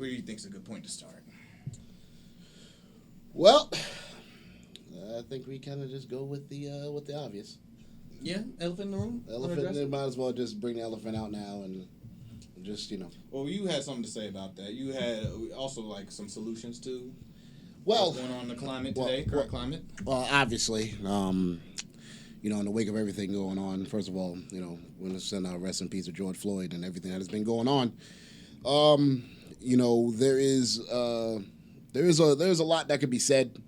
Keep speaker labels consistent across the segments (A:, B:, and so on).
A: where do you think is a good point to start?
B: Well, I think we kind of just go with the obvious.
A: Yeah, elephant in the room.
B: Might as well just bring the elephant out now and just
A: Well, you had something to say about that. You had also like some solutions to
B: Well,
A: what's going on in the climate today, current climate.
B: Well, obviously, in the wake of everything going on, first of all, we want to send our rest in peace to George Floyd and everything that has been going on. There's a lot that could be said.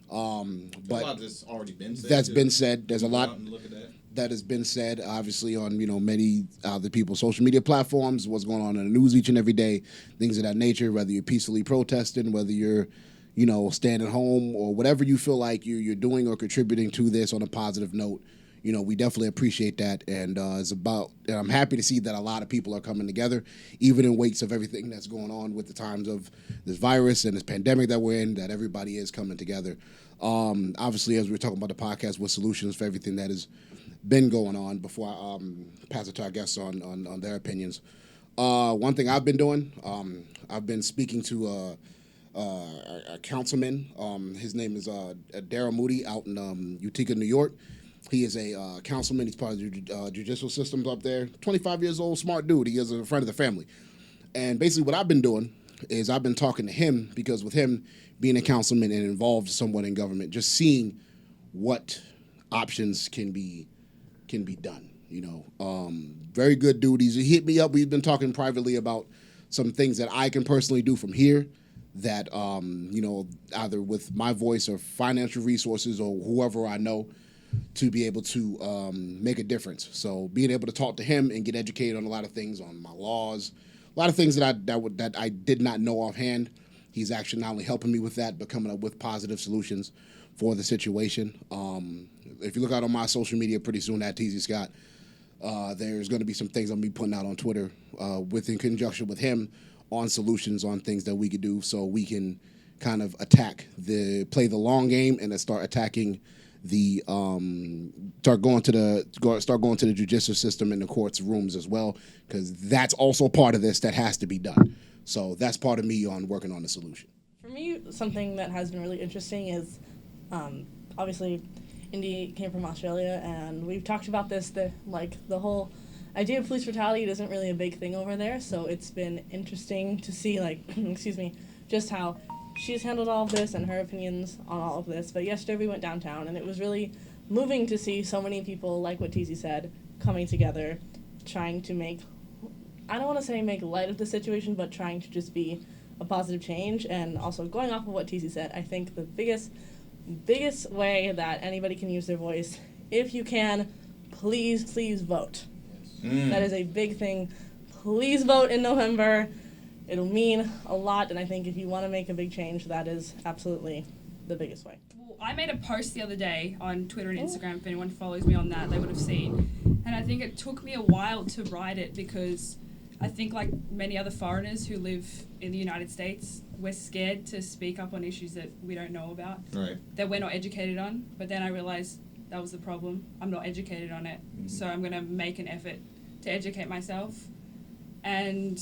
B: But
A: a lot that's already been said.
B: That's been said. There's a lot
A: look at that.
B: That has been said, obviously, on many other people's social media platforms. What's going on in the news each and every day, things of that nature. Whether you're peacefully protesting, whether you're staying at home, or whatever you feel like you're doing or contributing to this on a positive note. We definitely appreciate that, and I'm happy to see that a lot of people are coming together, even in wakes of everything that's going on with the times of this virus and this pandemic that we're in, that everybody is coming together. Obviously, as we were talking about the podcast, with solutions for everything that has been going on, before I pass it to our guests on their opinions. One thing I've been doing, I've been speaking to a councilman. His name is Darryl Moody out in Utica, New York. He is a councilman. He's part of the judicial systems up there. 25 years old, smart dude. He is a friend of the family. And basically what I've been doing is I've been talking to him, because with him being a councilman and involved somewhat in government, just seeing what options can be done. Very good dude. He hit me up. We've been talking privately about some things that I can personally do from here that, either with my voice or financial resources or whoever I know, to be able to make a difference. So being able to talk to him and get educated on a lot of things, on my laws, a lot of things that I did not know offhand. He's actually not only helping me with that, but coming up with positive solutions for the situation. If you look out on my social media pretty soon at Teasy Scott, there's going to be some things I'm going to be putting out on Twitter in conjunction with him on solutions on things that we could do, so we can kind of play the long game and then start attacking start going to the judicial system and the courts rooms as well, because that's also part of this that has to be done. So that's part of me on working on the solution.
C: For me, something that has been really interesting is obviously Indi came from Australia, and we've talked about this, the whole idea of police brutality isn't really a big thing over there, so it's been interesting to see, just how she's handled all of this and her opinions on all of this. But yesterday we went downtown, and it was really moving to see so many people, like what Teasy said, coming together, trying to I don't want to say make light of the situation, but trying to just be a positive change. And also going off of what Teasy said, I think the biggest way that anybody can use their voice, if you can, please vote. That is a big thing. Please vote in November. It'll mean a lot, and I think if you want to make a big change, that is absolutely the biggest way.
D: Well, I made a post the other day on Twitter and Instagram. If anyone follows me on that, they would have seen. And I think it took me a while to write it, because I think, like many other foreigners who live in the United States, we're scared to speak up on issues that we don't know about,
A: right,
D: that we're not educated on. But then I realized that was the problem. I'm not educated on it, so I'm going to make an effort to educate myself and,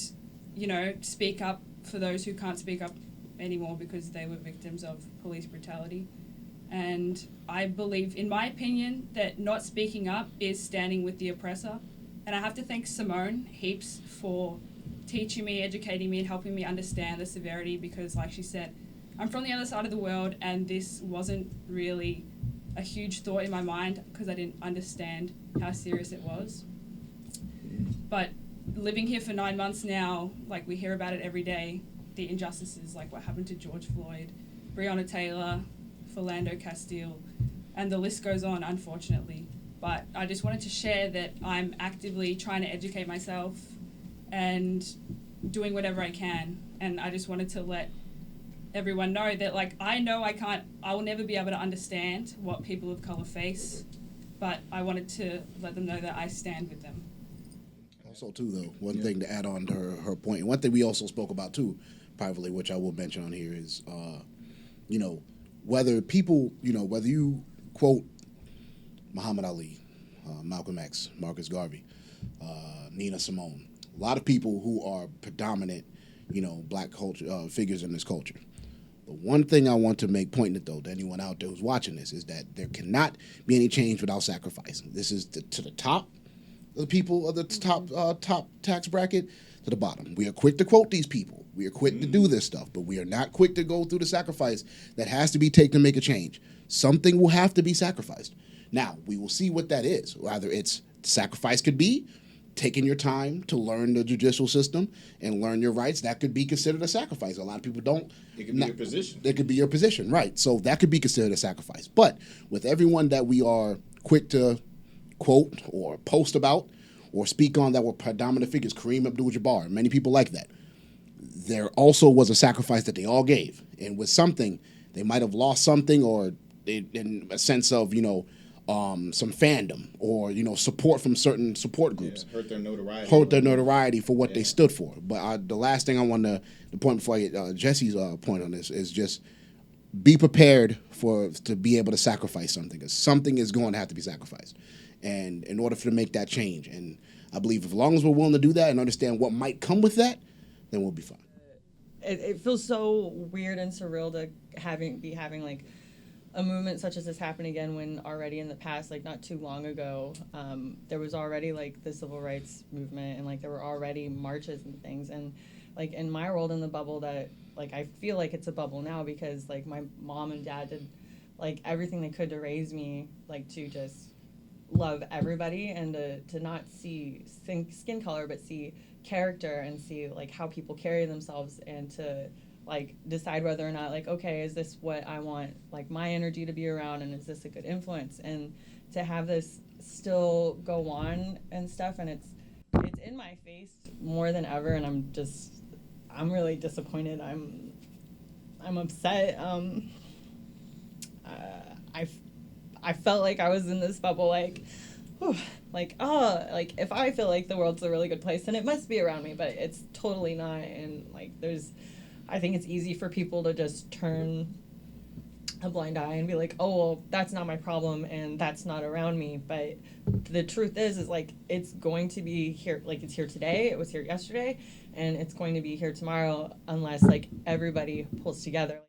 D: speak up for those who can't speak up anymore because they were victims of police brutality. And I believe, in my opinion, that not speaking up is standing with the oppressor. And I have to thank Simone heaps for teaching me, educating me, and helping me understand the severity, because, like she said, I'm from the other side of the world, and this wasn't really a huge thought in my mind because I didn't understand how serious it was. But living here for 9 months now, we hear about it every day, the injustices, like what happened to George Floyd, Breonna Taylor, Philando Castile, and the list goes on, unfortunately. But I just wanted to share that I'm actively trying to educate myself and doing whatever I can. And I just wanted to let everyone know that, I will never be able to understand what people of color face, but I wanted to let them know that I stand with them.
B: Also, too, though, one thing to add on to her point, and one thing we also spoke about, too, privately, which I will mention on here, is, whether you quote Muhammad Ali, Malcolm X, Marcus Garvey, Nina Simone, a lot of people who are predominant, black culture figures in this culture. The one thing I want to make pointed though to anyone out there who's watching this is that there cannot be any change without sacrifice. This is to the top of the people of the top tax bracket to the bottom. We are quick to quote these people. We are quick to do this stuff, but we are not quick to go through the sacrifice that has to be taken to make a change. Something will have to be sacrificed. Now, we will see what that is. Whether it's sacrifice could be taking your time to learn the judicial system and learn your rights. That could be considered a sacrifice. A lot of people don't.
A: It could be your position.
B: It could be your position, right. So that could be considered a sacrifice. But with everyone that we are quick to quote or post about or speak on that were predominant figures, Kareem Abdul-Jabbar, many people like that, there also was a sacrifice that they all gave. And with something, they might have lost something or in a sense of, some fandom or, support from certain support groups.
A: Yeah, hurt their notoriety.
B: For what they stood for. But the last thing I want to point before I get Jessi's point on this is just be prepared to be able to sacrifice something, because something is going to have to be sacrificed. And in order to make that change. And I believe as long as we're willing to do that and understand what might come with that, then we'll be fine.
E: It feels so weird and surreal to be having like a movement such as this happen again when already in the past, like not too long ago, there was already like the civil rights movement and like there were already marches and things. And like in my world in the bubble that like I feel like it's a bubble now because like my mom and dad did like everything they could to raise me like to just love everybody and to not see skin color but see character and see like how people carry themselves and to like decide whether or not like, okay, is this what I want like my energy to be around and is this a good influence? And to have this still go on and stuff and it's in my face more than ever and I'm really disappointed. I'm upset. I felt like I was in this bubble like whew, like if I feel like the world's a really good place then it must be around me, but it's totally not. And like I think it's easy for people to just turn a blind eye and be like, oh, well, that's not my problem and that's not around me. But the truth is like it's going to be here, like it's here today, it was here yesterday, and it's going to be here tomorrow unless like everybody pulls together.